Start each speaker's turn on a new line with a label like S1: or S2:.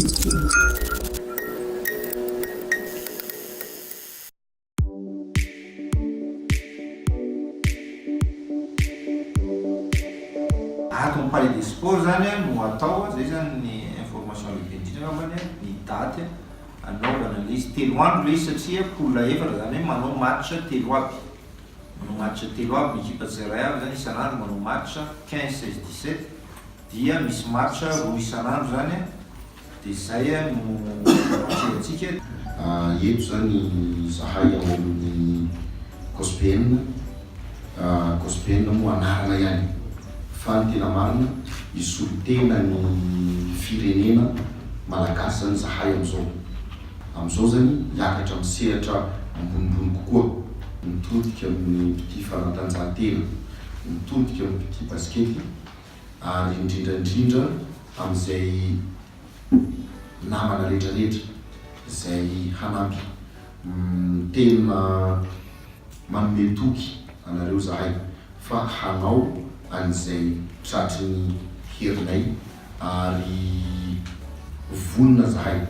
S1: Aton'ny palais des sports zany no atao zay zany ny information lehibe indrindra ngambany ny daty anaovana le izy telo andro le izy satria poule efatra zany hoe manao match telo aby, manao match telo aby équipe tsirairay aby zany isan'andro manao match 15 16 17 dia misy match roa isan'andro zany de zay no atsika
S2: eto zany zahay ao amin'ny COSPN moa anarana ihany fa ny tena marina isolo tena ny firenena malagasy zany zahay am'izao zany hiakatra misehatra ambonimbony kokoa, mitodika amin'ny petit fanatanjahantena, mitodika amin'ny petit baskety ary indrindrandrindra am'izay namana rehetrarehetra izay hanampy tena manome toky anareo zahay fa hanao an'izay tratry ny herinay ary vonona zahay.